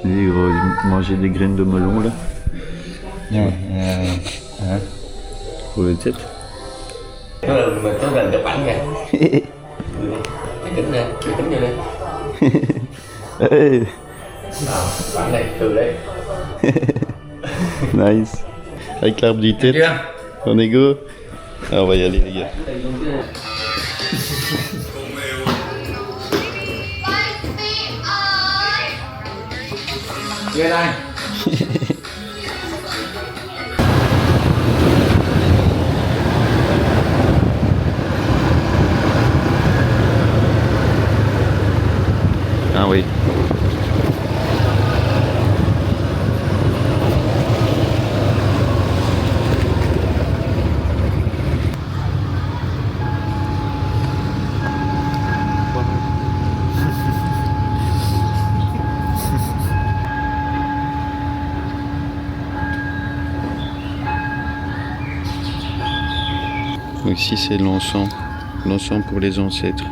Vas-y gros, manger des graines de melon là. Pour le tête. Mà có gần chụp ảnh kìa. Cái kính nè, cái kính vô đây. Bạn này, từ đây. Nice. Avec l'arbre du tête. On est go. Ah, on va y aller les gars. Ghê đây. Ah oui. Donc ici c'est l'encens pour les ancêtres.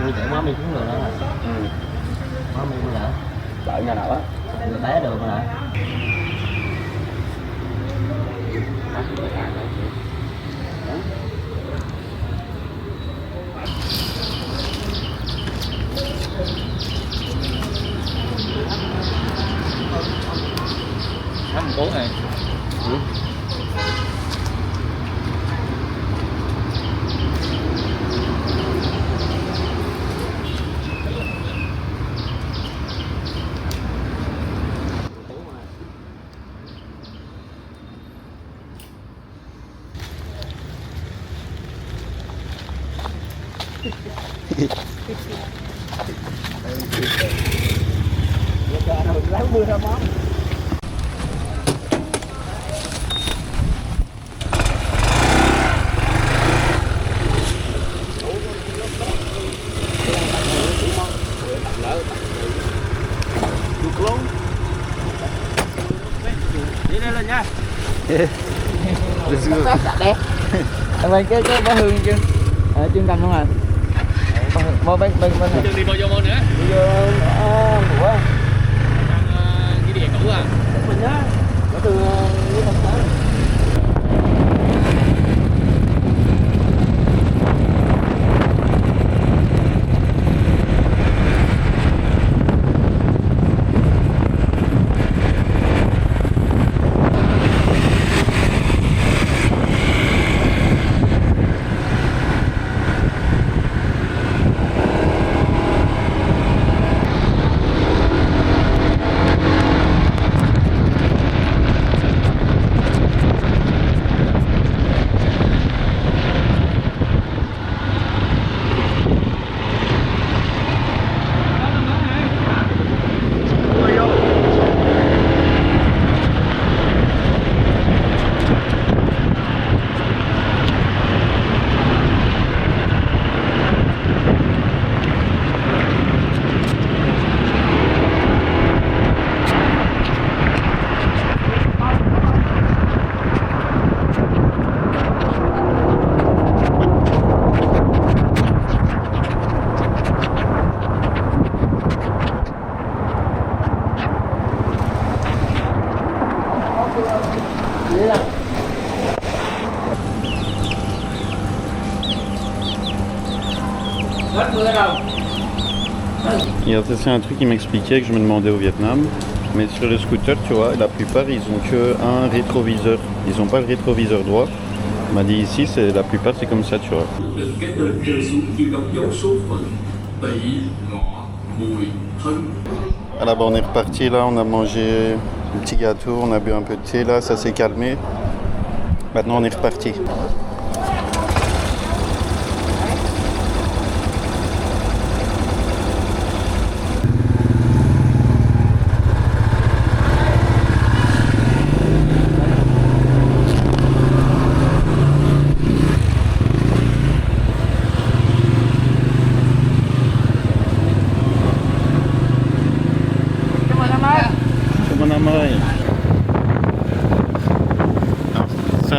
Nuôi để má mi cũng được đó. Má mi cũng được. Đợi nhà nào á. Người bé được rồi nè. Hấp một cuốn này. Lấy mưa ra món. Đi đây lên nha. Let's go. Đẹp. Bên cái bó hương chưa? Chuyên cầm không à? Bên Đừng đi vô môn nữa. đi vô ủa Cái địa cũ à. mình á ở từ dưới thành tới. Et ça c'est un truc qui m'expliquait que je me demandais au Vietnam. Mais sur le scooter, tu vois, la plupart ils ont que un rétroviseur. Ils n'ont pas le rétroviseur droit. On m'a dit ici, c'est la plupart c'est comme ça, tu vois. Ah là-bas on est reparti là, on a mangé un petit gâteau, on a bu un peu de thé là, ça s'est calmé. Maintenant on est reparti.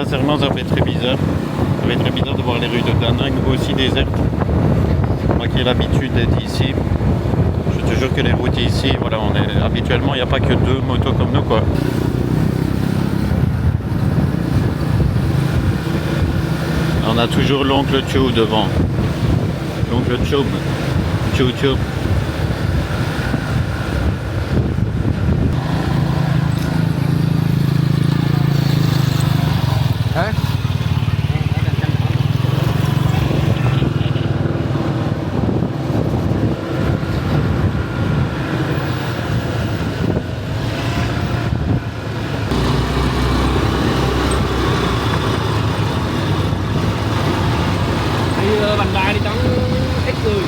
sincèrement, ça fait très bizarre. Ça fait très bizarre de voir les rues de Da Nang aussi désertes. Moi qui ai l'habitude d'être ici, je te jure que les routes ici, voilà, habituellement, il n'y a pas que 2 motos comme nous, quoi. On a toujours l'oncle Chou devant. L'oncle Choub. Chou Chou. Hả? Đi Vành Đai đi đón X10.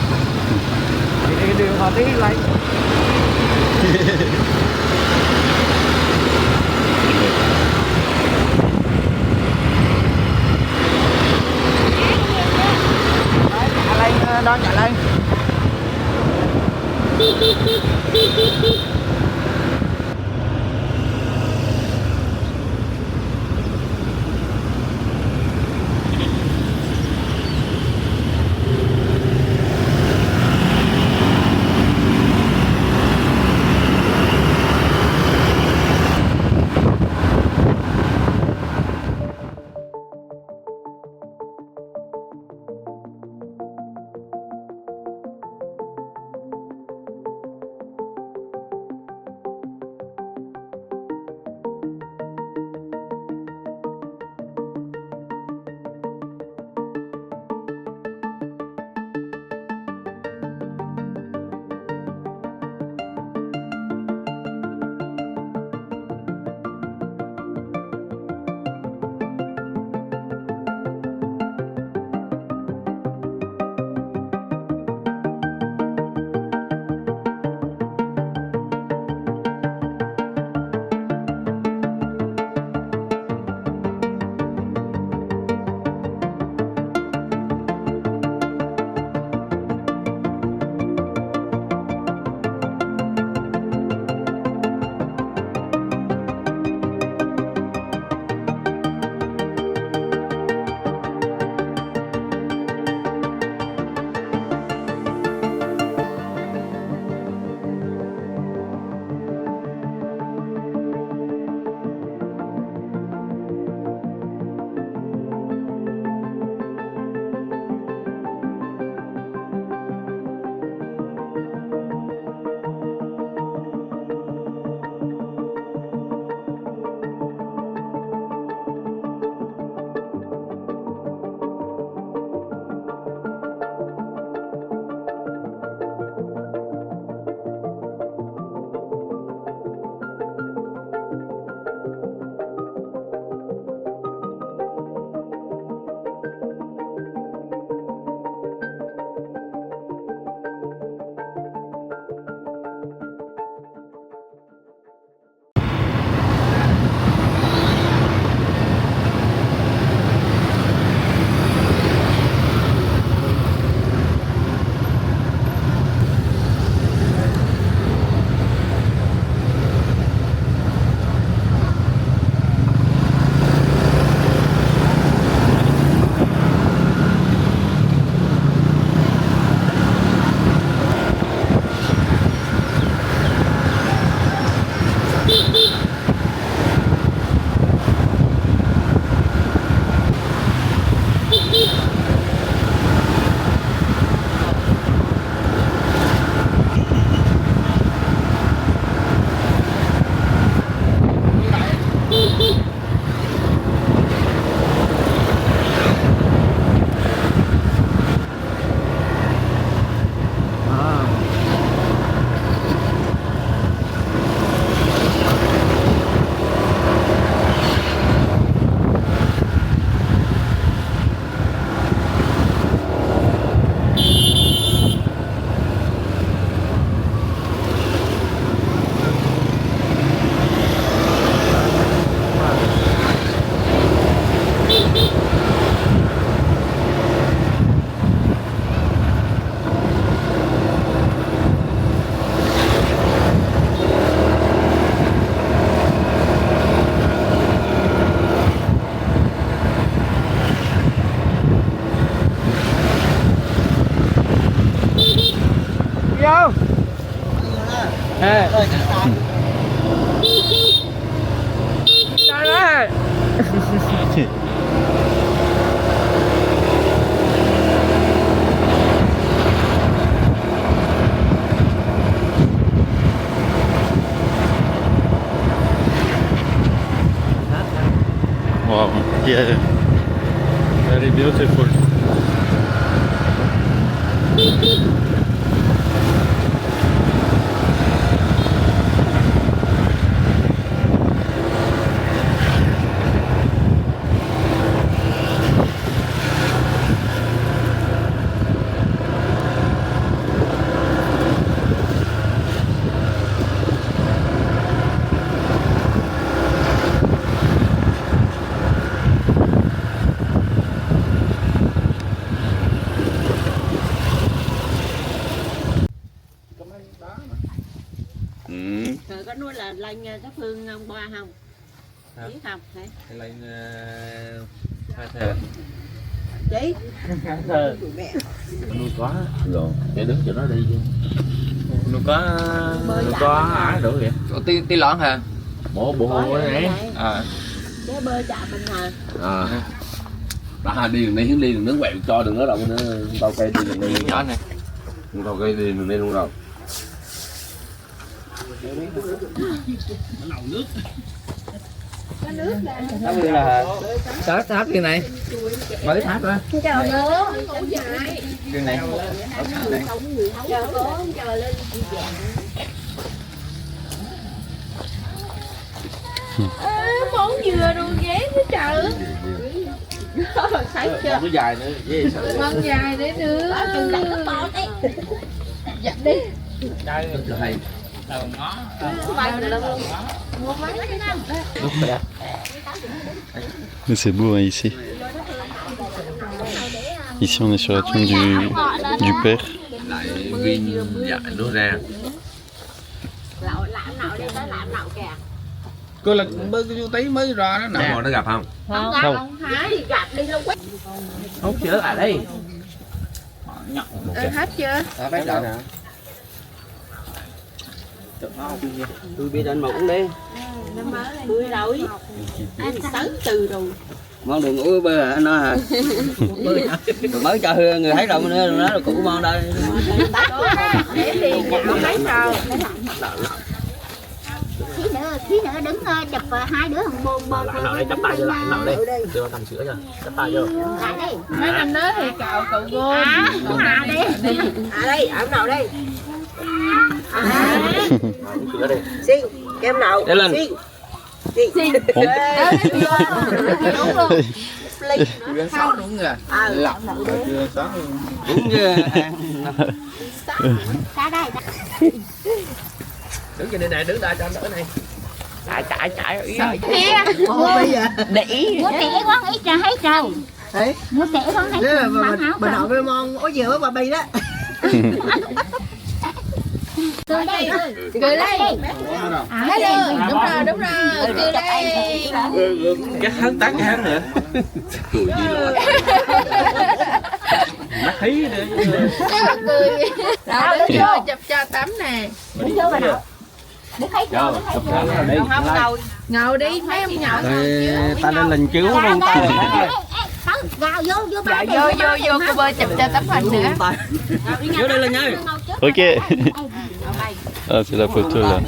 Trời ơi. Wow, yeah, very beautiful. Rồi có nói là lên cái phương ông Ba không? Biết không? Đấy. Lên Chị. nuôi có rồi để đứng cho nó đi chứ. Nuôi có hả đủ vậy? Tí lõn hả? Bộ này. Chứ bơi chạm mình hả? Đã đi đường này hướng đi đường nước quẹo cho đừng có động nữa. Tao cây đi đường này nhỏ này. Tao cây đi đường này luôn rồi. Có nước Tháp tháp kia này. Mới tháp á. chờ nữa. Kia này. Chờ cố chờ lên món dừa đồ ghé với trời. Thấy chưa? Nó dài nữa. Ngon dài để nữa. Chừng đặt nó to đấy. Dặn đi. Đây hay. Mais c'est beau hein, ici. Ici on est sur la tombe du père. Lại viên dạ nó ra. Lạo nạo đi tới lạo nạo kìa. Cô là bơi cái tí mới ra đó nè. Nó gặp không? Không gặp không hả? Đi gặp đi luôn quét. Hút chưa lại đây. Hết chưa? Bắt đầu nè. Tôi biết anh một cũng đi. Bươi rồi. Anh tới từ rồi. Món đường uống bơ hả? Anh nói hả? Mới cho người thấy rồi nữa nó là củ món đây. Để liền nhạo thấy sao? Tí nữa đứng chụp hai đứa thằng bồn Nào đây chắp tay vô lại, nào đây. Đưa cầm sữa cho. Chắp tay vô. Mấy anh đó thì cạo cậu gôn. đây ở nào đây Sữa đi. xin kem nào Để lên. xin Đúng luôn. Sáu đúng rồi. Lọc chưa sáu luôn. Đúng chưa? ra đây Đứng trên đây này, đứng đây cho anh đỡ này. Chạy ý. để ý mua trẻ con ít ra hết rồi Đấy. mua trẻ con hết Thế là mình học cái món ối dừa với bà Bi đó. cười đây Cười đây. hết rồi Đúng rồi. Cười đây. Cái hắn tán cái hắn nữa. Cười gì luôn. Mắt hí nữa. Cười. Nào đứng vô chụp cho tấm nè. đứng vô mà nào đứng hết rồi Chụp ra đi. Không ngồi đi mấy ông nhậu Ta lên lần chiếu luôn tay. vào vô vô cô bơi chụp cho tấm hình nữa. Vô đây lên nha. Ok. Ah, c'est la photo là.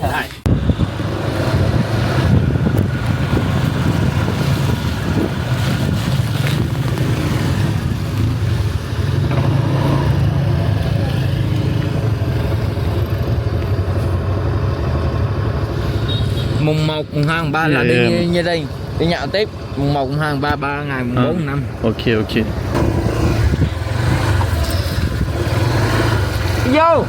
Mùng 1, mùng 2, mùng 3 là đi như đây. Đi nhậu tiếp. Mùng 1, mùng 2, mùng 3, 3 ngày, mùng 4, mùng 5. Ok. Vô.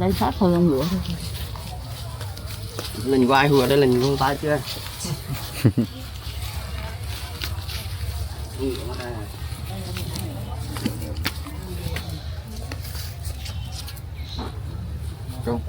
đây sát thôi con ngựa thôi Lần qua hùa đây lần con tay chưa? Không.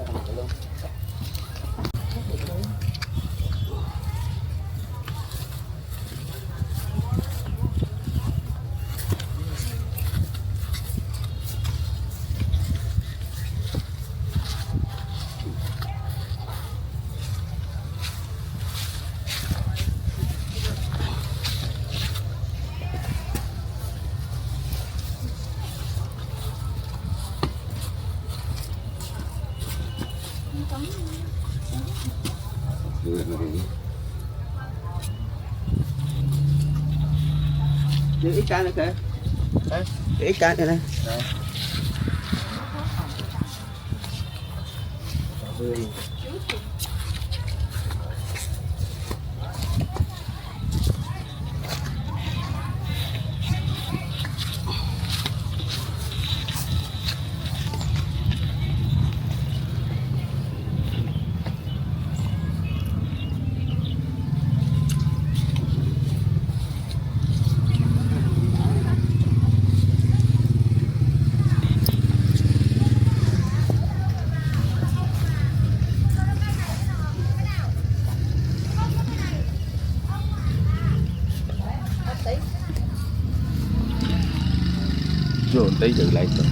Giữ ít cá nữa kìa. Ít cá nữa đây. Vô một tí dự lại rồi.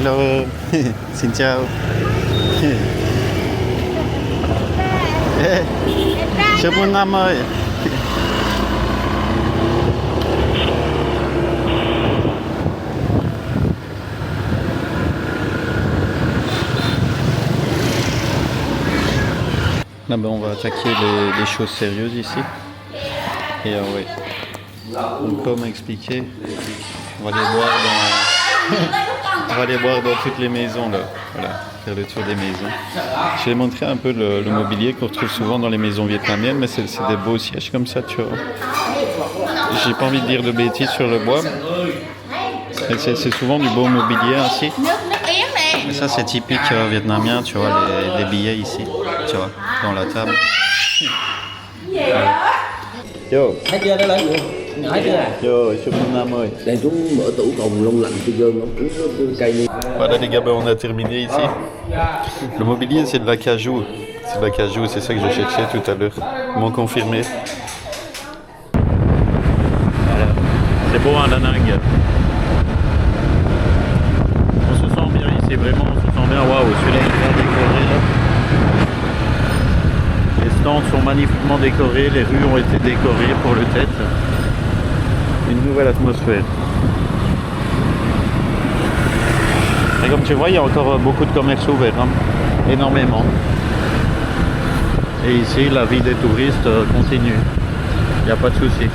Hello, xin chào. Chúc mừng năm ơi. Là ben, on va attaquer les choses sérieuses ici. Et ouais. Donc, comme expliqué, on va aller boire dans toutes les maisons là. Voilà, faire le tour des maisons. Je vais montrer un peu le mobilier qu'on retrouve souvent dans les maisons vietnamiennes, mais c'est des beaux sièges comme ça, tu vois. J'ai pas envie de dire de bêtises sur le bois. C'est souvent du beau mobilier ainsi. Et ça c'est typique vietnamien, tu vois, les billets ici, tu vois, dans la table. Yo. Thấy chưa, nó lên rồi. Nói chưa? Yo, chúc mừng năm ơi. Đang xuống mở tủ còn lông lạnh cho dơm nó uống cây đi. Voilà les gars, ben on a terminé ici. Le mobilier c'est de l'acajou. C'est de l'acajou, c'est ça que je cherchais tout à l'heure. Ils m'ont confirmé. Voilà. C'est beau hein, la Nang. On se sent bien ici, vraiment, on se sent bien. Waouh, celui-là il est bien décoré là. Les stands sont magnifiquement décorés, les rues ont été décorées pour le tête. Une nouvelle atmosphère. Et comme tu vois, il y a encore beaucoup de commerces ouverts, hein. Énormément. Et ici, la vie des touristes continue. Il n'y a pas de souci.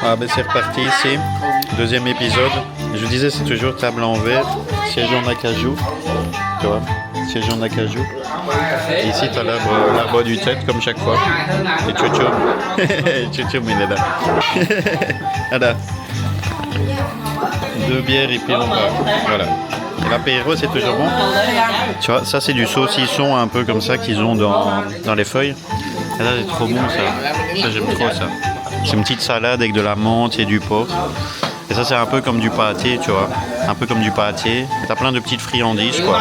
Ah ben c'est reparti ici, deuxième épisode. Je vous disais c'est toujours table en verre, siège en acajou, tu vois, siège en acajou. Et ici tu as l'arbre du tête comme chaque fois. Et Tchouchoum, Tchouchoum il est là. Voilà. 2 bières et puis on va, voilà. Et l'apéro c'est toujours bon. Tu vois, ça c'est du saucisson un peu comme ça qu'ils ont dans les feuilles. Et là c'est trop bon ça. Ça j'aime trop ça. C'est une petite salade avec de la menthe et du porc. Et ça c'est un peu comme du pâté, tu vois. Un peu comme du pâté. T'as plein de petites friandises quoi.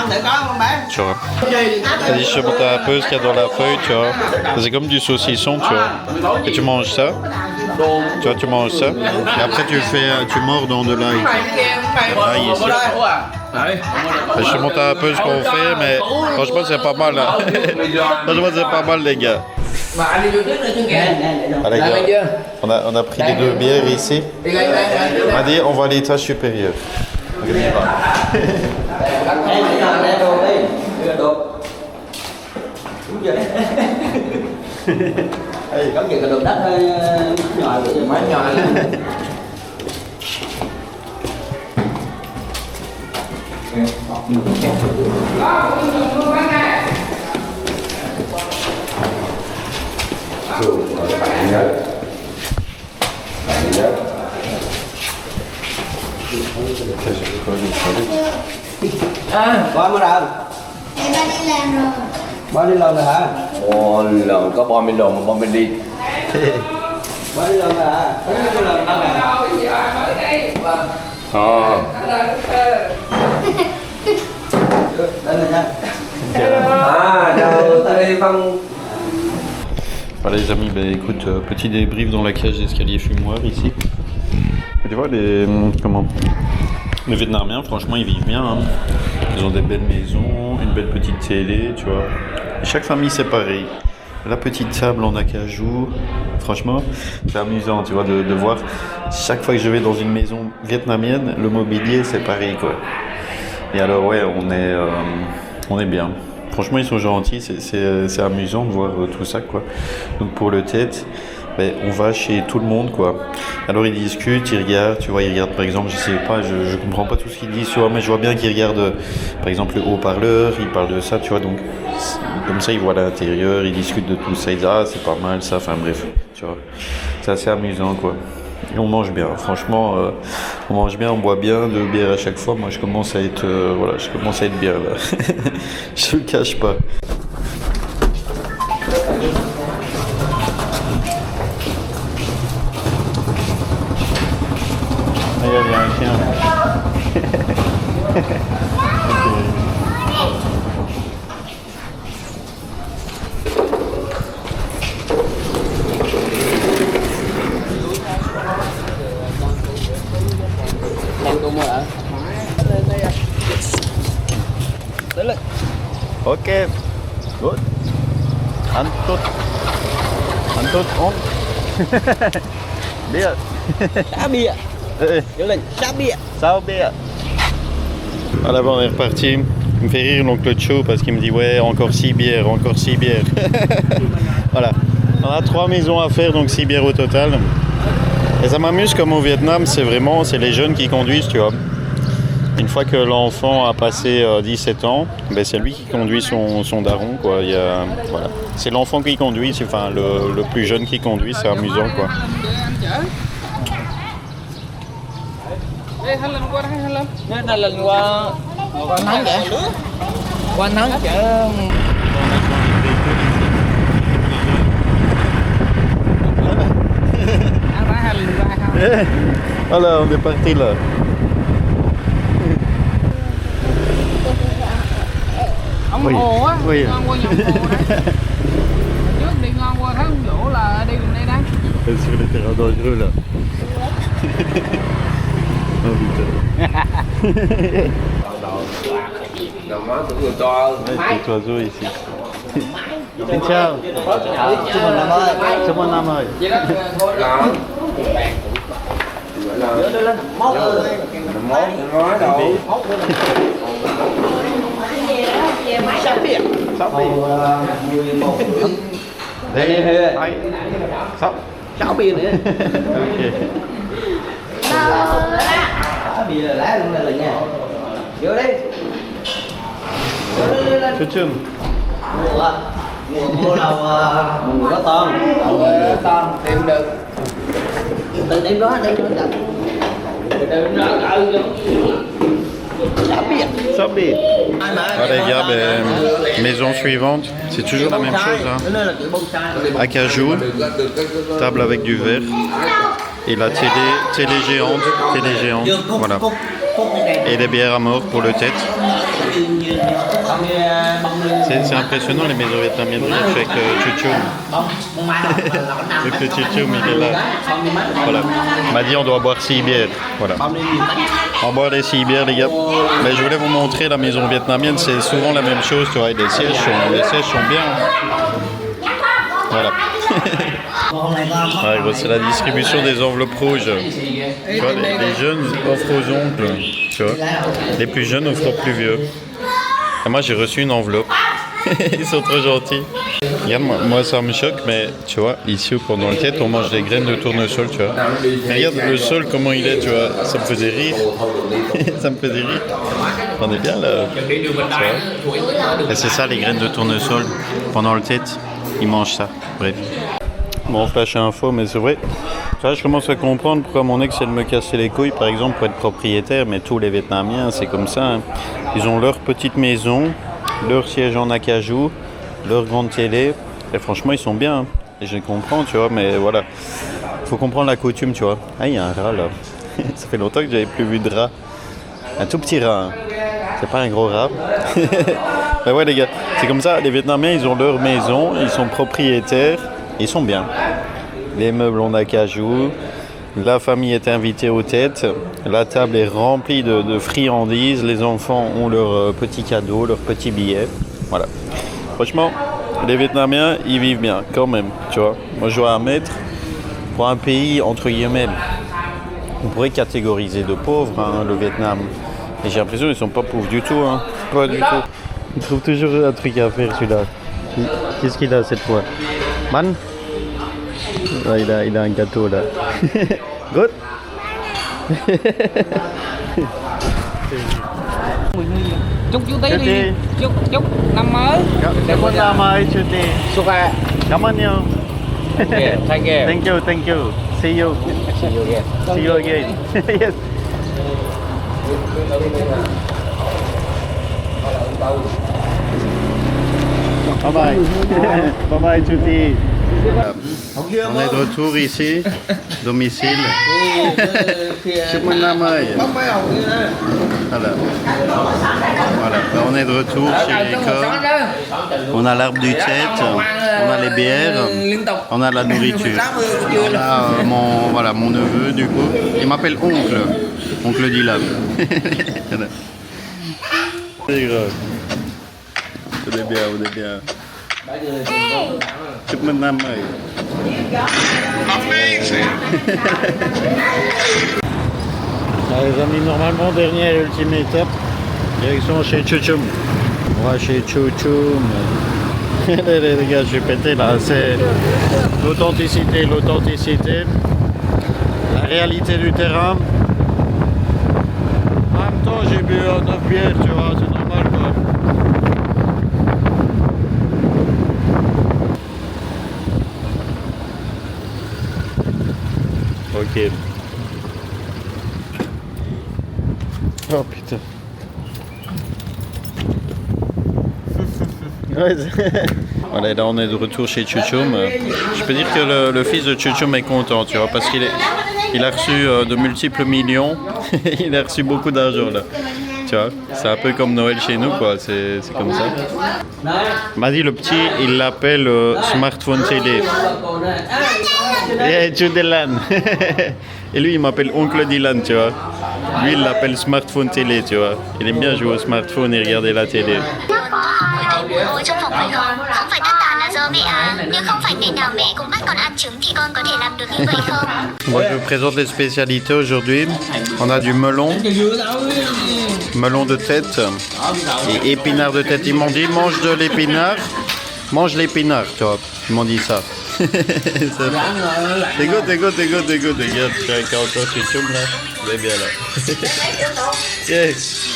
Tu vois. Vas-y, je te montre un peu ce qu'il y a dans la feuille, tu vois. C'est comme du saucisson, tu vois. Et tu manges ça. Tu vois, tu manges ça. Et après tu mords dans de l'ail. L'ail ici. Je te montre un peu ce qu'on fait, mais franchement c'est pas mal. Hein. Franchement c'est pas mal les gars. Ah, les gars, on a pris les 2 bières ici. On a dit on va à l'étage supérieur. Có nhiều cái đường đất hơi nhỏ máy nhỏ lên. Ba mới đâu? Em ba đi làm rồi. Ba đi làm rồi hả? Ồ, lần có bom bên đồ mà bom bên đi. Ba đi làm rồi hả? Có làm đâu nè? Đây là nha. À, chào, ta đi Văn. Voilà les amis, bah, écoute, petit débrief dans la cage d'escalier fumoir ici. Et tu vois les Vietnamiens, franchement ils vivent bien. Hein. Ils ont des belles maisons, une belle petite télé, tu vois. Et chaque famille c'est pareil. La petite table en acajou, franchement c'est amusant, tu vois, de voir. Chaque fois que je vais dans une maison vietnamienne, le mobilier c'est pareil quoi. Et alors ouais, on est bien. Franchement, ils sont gentils, c'est amusant de voir tout ça, quoi. Donc pour le tête, ben, on va chez tout le monde, quoi. Alors ils discutent, ils regardent, tu vois, ils regardent par exemple, je sais pas, je comprends pas tout ce qu'ils disent, tu vois, mais je vois bien qu'ils regardent, par exemple, le haut-parleur, ils parlent de ça, tu vois, donc comme ça ils voient l'intérieur, ils discutent de tout ça, ils disent ah c'est pas mal ça, enfin bref, tu vois, c'est assez amusant, quoi. Et on mange bien, franchement, on mange bien, on boit bien, 2 bières à chaque fois. Moi, je commence à être, voilà, je commence à être bien là. Je le cache pas. Ah, il y a un chien. Ok, good. Antut on. Bia. Xá bia. Nhớ lên xá bia. Ça bia. À l'avant, on est reparti. Il me fait rire l'oncle Cho parce qu'il me dit ouais, encore 6 bières, encore 6 bières. Voilà. On a 3 maisons à faire, donc 6 bières au total. Et ça m'amuse comme au Vietnam, c'est les jeunes qui conduisent, tu vois. Une fois que l'enfant a passé 17 ans, ben c'est lui qui conduit son daron, quoi. Voilà. C'est l'enfant qui conduit, enfin le plus jeune qui conduit, c'est amusant, quoi. Nó lên qua nắng vậy? Qua nắng chở. Voilà, on est parti là. Ông Hồ á, oui. ngon qua vùng Hồ đấy. Trước đi ngon qua Thác Vũ là đi đường đây đấy. Sur les terrains dangereux là. Oh putain. Đầu má của người to. Des oiseaux ici. Xin chào. Chúc mừng năm ơi. Chúc mừng năm ơi. Mốt ơi. Nói đâu. Xá bia. 11. Đây hết. 6 bia nữa. Ok. Xá bia là lá luôn là nha. Vô đi. Chút chừng. Mua đầu mùa có tôm. Tôm tìm được. Từ đêm đó đặt. Từ đêm đó Sabi. Voilà les gars, maison suivante, c'est toujours la même chose. Hein. Acajou, table avec du verre et la télé géante, voilà. Et des bières à mort pour le tête. C'est impressionnant les maisons vietnamiennes avec Chuchum. Avec le Chuchum, il est là. Voilà. Il m'a dit on doit boire 6 bières. Voilà. On va boire les 6 bières les gars. Mais je voulais vous montrer la maison vietnamienne, c'est souvent la même chose, tu vois, les sièges sont bien. Voilà. Ouais, c'est la distribution des enveloppes rouges. Tu vois, les jeunes offrent aux oncles, tu vois. Les plus jeunes offrent aux plus vieux. Et moi j'ai reçu une enveloppe. Ils sont trop gentils. Regarde, moi ça me choque, mais tu vois, ici au pendant le tête, on mange des graines de tournesol, tu vois. Mais regarde le sol, comment il est, tu vois. Ça me faisait rire. Ça me faisait rire. On est bien là. Tu vois. Et c'est ça les graines de tournesol. Pendant le tête, ils mangent ça. Bref. Bon, flash info, mais c'est vrai. Ça, je commence à comprendre pourquoi mon ex elle me cassait les couilles, par exemple, pour être propriétaire. Mais tous les Vietnamiens, c'est comme ça. Hein. Ils ont leur petite maison, leur siège en acajou, leur grande télé. Et franchement, ils sont bien. Hein. Et je comprends, tu vois. Mais voilà, faut comprendre la coutume, tu vois. Ah, il y a un rat là. Ça fait longtemps que j'avais plus vu de rat. Un tout petit rat. Hein. C'est pas un gros rat. Ben ouais, les gars, c'est comme ça. Les Vietnamiens, ils ont leur maison, ils sont propriétaires. Ils sont bien. Les meubles en acajou. La famille est invitée aux têtes. La table est remplie de friandises. Les enfants ont leurs petits cadeaux, leurs petits billets. Voilà. Franchement, les Vietnamiens, ils vivent bien quand même. Tu vois. Moi, je dois admettre, pour un pays, entre guillemets, on pourrait catégoriser de pauvres, hein, le Vietnam. Et j'ai l'impression qu'ils ne sont pas pauvres du tout. Hein. Pas du tout. Ils trouvent toujours un truc à faire, celui-là. Qu'est-ce qu'il a cette fois? Man? Ah, il a un gâteau là. Good? Chúc chú tí đi. Chúc năm mới. Cảm ơn năm mới chú Tí. Chúc à. Cảm ơn nhiều. Okay, thank you. Thank you. See you. See you again. Yes. Bye bye. Bye bye chú Tí. On est de retour ici, domicile. Chúc mừng năm mới. Voilà. Voilà. On est de retour chez l'école. On a l'arbre du tête, on a les bières, on a la nourriture. On a mon neveu du coup. Il m'appelle oncle Dylan. C'est grave. On est bien. Chúc mừng năm mới. Les amis, normalement, dernière et ultime étape, direction chez Chuchum. On va chez Chuchum. Les gars, je suis pété là, c'est l'authenticité, la réalité du terrain. En même temps, j'ai bu 9 bières, tu vois, c'est normal quoi. Ok. Oh putain. Ouais, voilà, là on est de retour chez Chuchum. Je peux dire que le fils de Chuchum est content, tu vois, parce qu'il a reçu de multiples millions. Il a reçu beaucoup d'argent là. Tu vois, c'est un peu comme Noël chez nous quoi, c'est comme ça. M'a dit le petit, il l'appelle smartphone télé. Et Dylan. Et lui il m'appelle oncle Dylan, tu vois. Lui il l'appelle smartphone télé, tu vois. Il aime bien jouer au smartphone et regarder la télé. Ngồi trong phòng mẹ không phải tất cả là do mẹ à. Nếu không phải ngày nào mẹ cũng bắt con ăn trứng thì con có thể làm được như vậy không? Moi je vous présente les spécialités aujourd'hui. On a du melon de tête et épinards de tête. Ils m'ont dit mange de l'épinard, mange l'épinard, tu vois. Ils m'ont dit ça. T'es good. Regarde, je suis encore sur YouTube là. Vous êtes bien là. Yes.